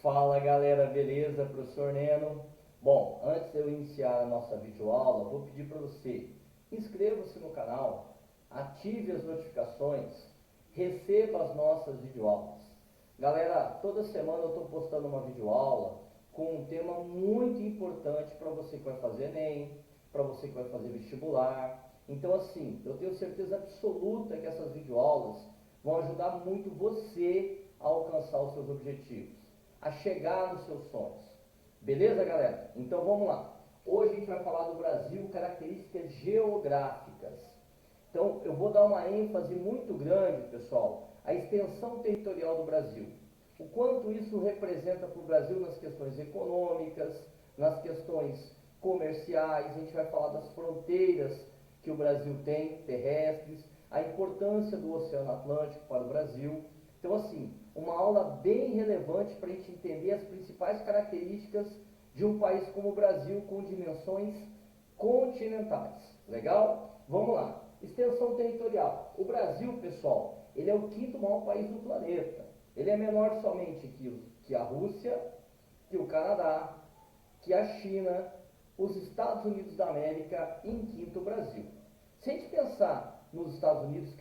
Fala galera, beleza? Professor Neno. Bom, antes de eu iniciar a nossa videoaula, vou pedir para você, inscreva-se no canal, ative as notificações, receba as nossas videoaulas. Galera, toda semana eu estou postando uma videoaula com um tema muito importante para você que vai fazer Enem, para você que vai fazer vestibular. Então assim, eu tenho certeza absoluta que essas videoaulas vão ajudar muito você a alcançar os seus objetivos, a chegar nos seus sonhos. Beleza, galera? Então vamos lá. Hoje a gente vai falar do Brasil, características geográficas. Então eu vou dar uma ênfase muito grande, pessoal, à extensão territorial do Brasil. O quanto isso representa para o Brasil nas questões econômicas, nas questões comerciais. A gente vai falar das fronteiras que o Brasil tem, terrestres, a importância do Oceano Atlântico para o Brasil. Então, assim, uma aula bem relevante para a gente entender as principais características de um país como o Brasil com dimensões continentais. Legal? Vamos lá. Extensão territorial. O Brasil, pessoal, ele é o quinto maior país do planeta. Ele é menor somente que a Rússia, que o Canadá, que a China, os Estados Unidos da América e em quinto o Brasil. Se a gente pensar nos Estados Unidos,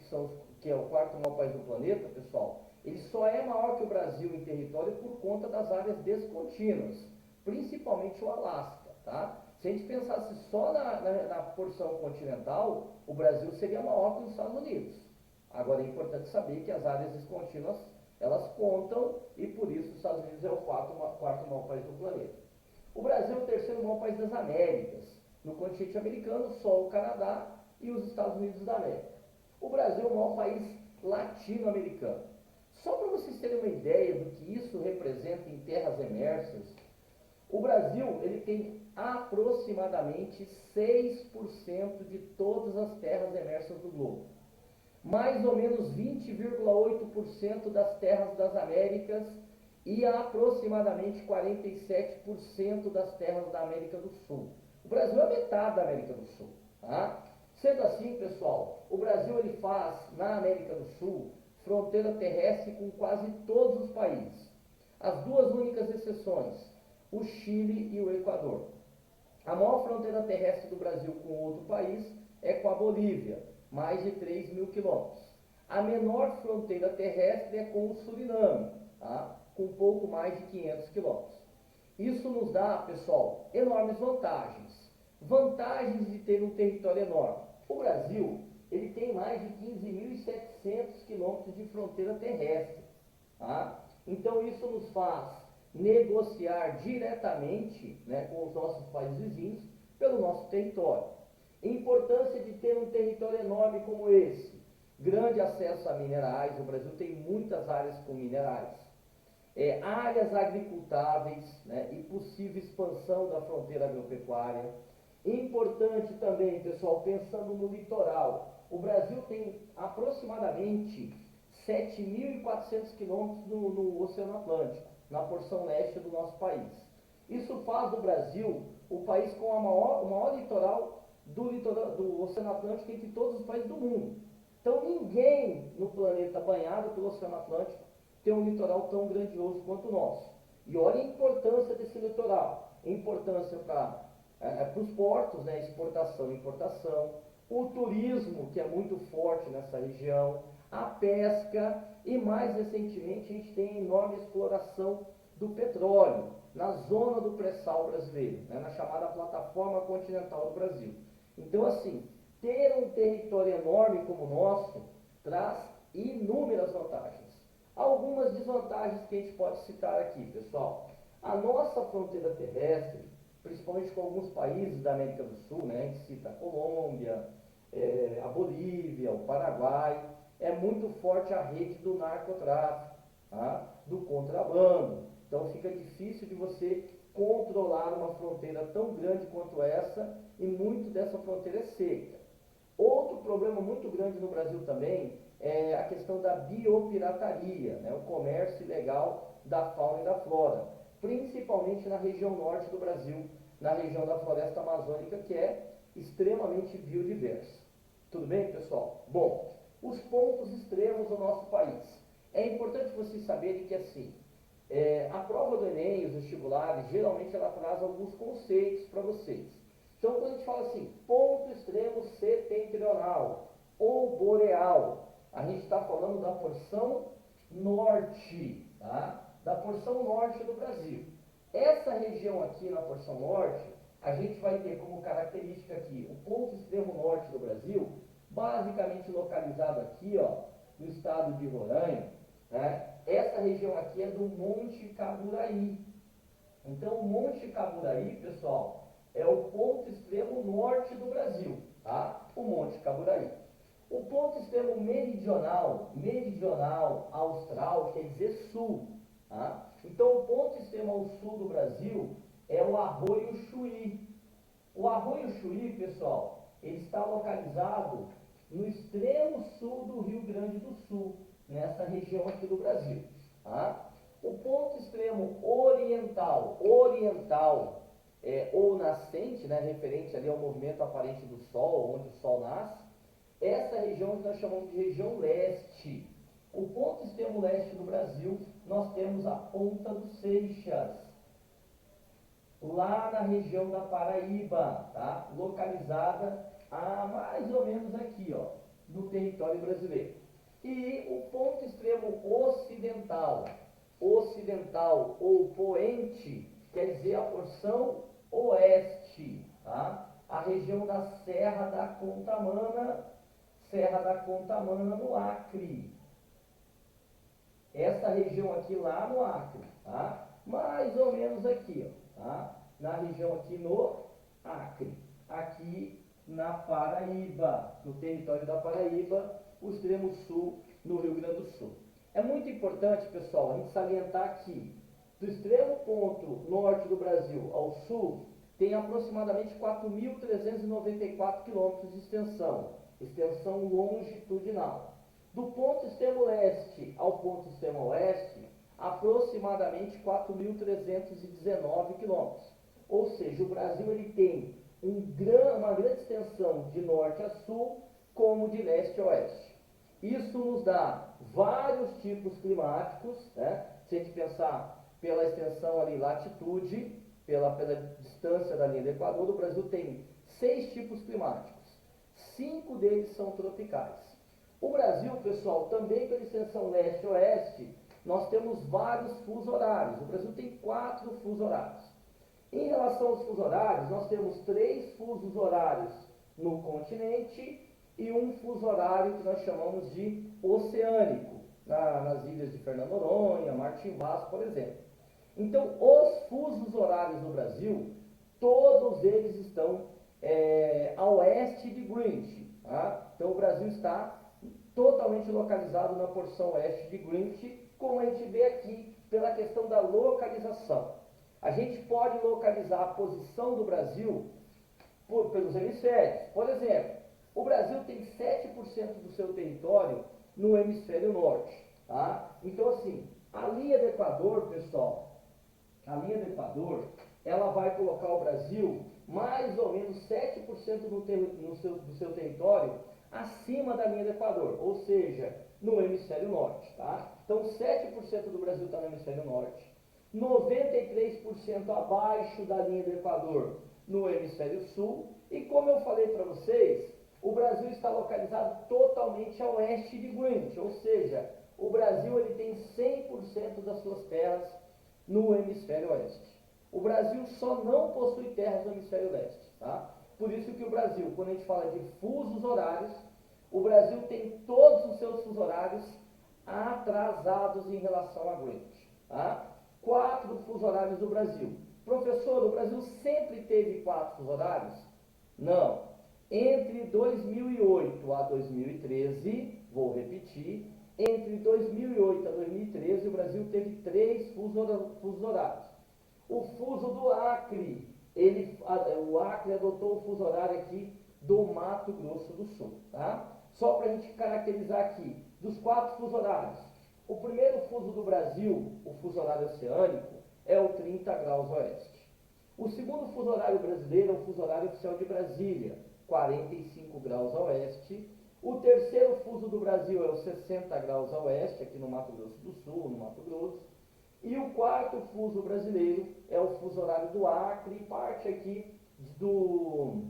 que é o quarto maior país do planeta, pessoal, ele só é maior que o Brasil em território por conta das áreas descontínuas, principalmente o Alasca, tá? Se a gente pensasse só na porção continental, o Brasil seria maior que os Estados Unidos. Agora é importante saber que as áreas descontínuas, elas contam e por isso os Estados Unidos é o quarto maior país do planeta. O Brasil é o terceiro maior país das Américas. No continente americano, só o Canadá e os Estados Unidos da América. O Brasil é o maior país latino-americano. Só para vocês terem uma ideia do que isso representa em terras emersas, o Brasil ele tem aproximadamente 6% de todas as terras emersas do globo. Mais ou menos 20,8% das terras das Américas e aproximadamente 47% das terras da América do Sul. O Brasil é metade da América do Sul. Tá? Sendo assim, pessoal, o Brasil ele faz, na América do Sul, fronteira terrestre com quase todos os países. As duas únicas exceções, o Chile e o Equador. A maior fronteira terrestre do Brasil com outro país é com a Bolívia, mais de 3 mil quilômetros. A menor fronteira terrestre é com o Suriname, tá? Com pouco mais de 500 quilômetros. Isso nos dá, pessoal, enormes vantagens. Vantagens de ter um território enorme. O Brasil ele tem mais de 15.700 quilômetros de fronteira terrestre. Tá? Então isso nos faz negociar diretamente, né, com os nossos países vizinhos pelo nosso território. Importância de ter um território enorme como esse. Grande acesso a minerais, o Brasil tem muitas áreas com minerais. Áreas agricultáveis, né, e possível expansão da fronteira agropecuária. Importante também, pessoal, pensando no litoral. O Brasil tem aproximadamente 7.400 quilômetros no Oceano Atlântico, na porção leste do nosso país. Isso faz do Brasil o país com o maior litoral do Oceano Atlântico entre todos os países do mundo. Então ninguém no planeta banhado pelo Oceano Atlântico tem um litoral tão grandioso quanto o nosso. E olha a importância desse litoral. A importância para os portos, né, exportação e importação, o turismo, que é muito forte nessa região, a pesca e, mais recentemente, a gente tem a enorme exploração do petróleo na zona do pré-sal brasileiro, né, na chamada plataforma continental do Brasil. Então, assim, ter um território enorme como o nosso traz inúmeras vantagens. Algumas desvantagens que a gente pode citar aqui, pessoal. A nossa fronteira terrestre, principalmente com alguns países da América do Sul, né, a gente cita a Colômbia, a Bolívia, o Paraguai, é muito forte a rede do narcotráfico, tá? Do contrabando. Então fica difícil de você controlar uma fronteira tão grande quanto essa e muito dessa fronteira é seca. Outro problema muito grande no Brasil também é a questão da biopirataria, né? O comércio ilegal da fauna e da flora, principalmente na região norte do Brasil, na região da floresta amazônica, que é extremamente biodiversa. Tudo bem, pessoal? Bom, os pontos extremos do nosso país. É importante vocês saberem que assim, a prova do Enem, os vestibulares, geralmente ela traz alguns conceitos para vocês. Então, quando a gente fala assim, ponto extremo setentrional ou boreal, a gente está falando da porção norte, tá? Da porção norte do Brasil. Essa região aqui na porção norte, a gente vai ter como característica aqui o ponto extremo norte do Brasil, basicamente localizado aqui, ó, no estado de Roraima, né? Essa região aqui é do Monte Caburaí. Então, o Monte Caburaí, pessoal, é o ponto extremo norte do Brasil, tá? O Monte Caburaí. O ponto extremo meridional austral, quer dizer sul, tá? Então, o ponto extremo ao sul do Brasil é o Arroio Chuí. O Arroio Chuí, pessoal, ele está localizado no extremo sul do Rio Grande do Sul, nessa região aqui do Brasil, tá? O ponto extremo oriental ou nascente, né, referente ali ao movimento aparente do Sol, onde o Sol nasce, essa região que nós chamamos de região leste. O ponto extremo leste do Brasil, nós temos a Ponta dos Seixas, lá na região da Paraíba, tá? Localizada a mais ou menos aqui, ó, no território brasileiro. E o ponto extremo ocidental ou poente, quer dizer a porção oeste, tá? A região da Serra da Contamana no Acre. Essa região aqui lá no Acre, tá? Mais ou menos aqui, ó, tá? Na região aqui no Acre, aqui na Paraíba, no território da Paraíba, o extremo sul, no Rio Grande do Sul. É muito importante, pessoal, a gente salientar que do extremo ponto norte do Brasil ao sul, tem aproximadamente 4.394 quilômetros de extensão longitudinal. Do ponto extremo leste ao ponto extremo oeste, aproximadamente 4.319 quilômetros. Ou seja, o Brasil ele tem uma grande extensão de norte a sul, como de leste a oeste. Isso nos dá vários tipos climáticos, né? Se a gente pensar pela extensão ali, latitude, pela distância da linha do Equador, o Brasil tem 6 tipos climáticos. 5 deles são tropicais. O Brasil, pessoal, também pela extensão leste-oeste, nós temos vários fusos horários. O Brasil tem 4 fusos horários. Em relação aos fusos horários, nós temos 3 fusos horários no continente e um fuso horário que nós chamamos de oceânico, nas ilhas de Fernando Noronha, Martim Vaz, por exemplo. Então, os fusos horários no Brasil, todos eles estão a oeste de Greenwich, tá? Então, o Brasil está totalmente localizado na porção oeste de Greenwich, como a gente vê aqui pela questão da localização. A gente pode localizar a posição do Brasil pelos hemisférios. Por exemplo, o Brasil tem 7% do seu território no hemisfério norte, tá? Então, assim, a linha do Equador, pessoal, ela vai colocar o Brasil mais ou menos 7% do seu território acima da linha do Equador, ou seja, no hemisfério norte, tá? Então, 7% do Brasil está no hemisfério norte, 93% abaixo da linha do Equador no hemisfério sul, e como eu falei para vocês, o Brasil está localizado totalmente a oeste de Greenwich, ou seja, o Brasil ele tem 100% das suas terras no hemisfério oeste. O Brasil só não possui terras no hemisfério leste, tá? Por isso que o Brasil, quando a gente fala de fusos horários, o Brasil tem todos os seus fusos horários atrasados em relação a Greenwich, tá? 4 fusos horários do Brasil. Professor, o Brasil sempre teve 4 fusos horários? Não. Entre 2008 a 2013, vou repetir, entre 2008 a 2013, o Brasil teve 3 fusos horários. O fuso do Acre, o Acre adotou o fuso horário aqui do Mato Grosso do Sul, tá? Só para a gente caracterizar aqui, dos 4 fusos horários, o primeiro fuso do Brasil, o fuso horário oceânico, é o 30 graus oeste. O segundo fuso horário brasileiro é o fuso horário oficial de Brasília, 45 graus a oeste. O terceiro fuso do Brasil é o 60 graus a oeste, aqui no Mato Grosso do Sul, no Mato Grosso. E o quarto fuso brasileiro é o fuso horário do Acre e parte aqui do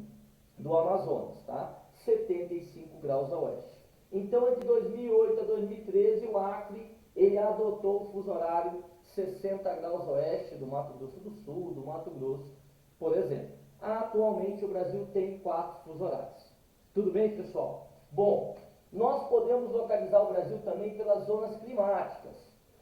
Amazonas, tá? 75 graus a oeste. Então, entre 2008 a 2013, o Acre, ele adotou o fuso horário 60 graus a oeste do Mato Grosso do Sul, do Mato Grosso, por exemplo. Atualmente, o Brasil tem 4 fuso horários. Tudo bem, pessoal? Bom, nós podemos localizar o Brasil também pelas zonas climáticas.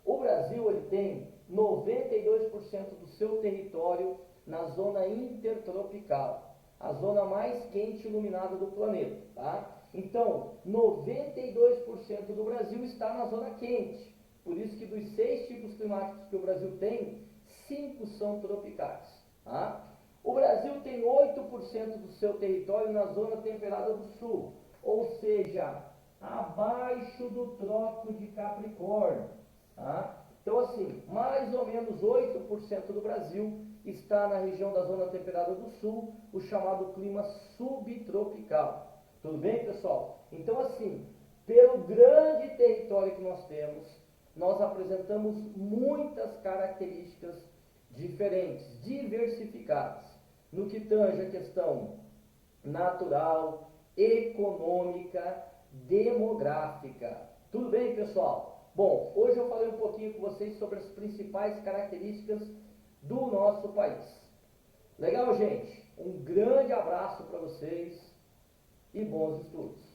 O Brasil ele tem 92% do seu território na zona intertropical, a zona mais quente e iluminada do planeta, tá? Então, 92% do Brasil está na zona quente. Por isso que dos 6 tipos climáticos que o Brasil tem, 5 são tropicais, tá? O Brasil tem 8% do seu território na zona temperada do sul, ou seja, abaixo do Trópico de Capricórnio, tá? Então, assim, mais ou menos 8% do Brasil está na região da zona temperada do sul, o chamado clima subtropical. Tudo bem, pessoal? Então, assim, pelo grande território que nós temos, nós apresentamos muitas características diferentes, diversificadas, no que tange a questão natural, econômica, demográfica. Tudo bem, pessoal? Bom, hoje eu falei um pouquinho com vocês sobre as principais características do nosso país. Legal, gente? Um grande abraço para vocês e bons estudos.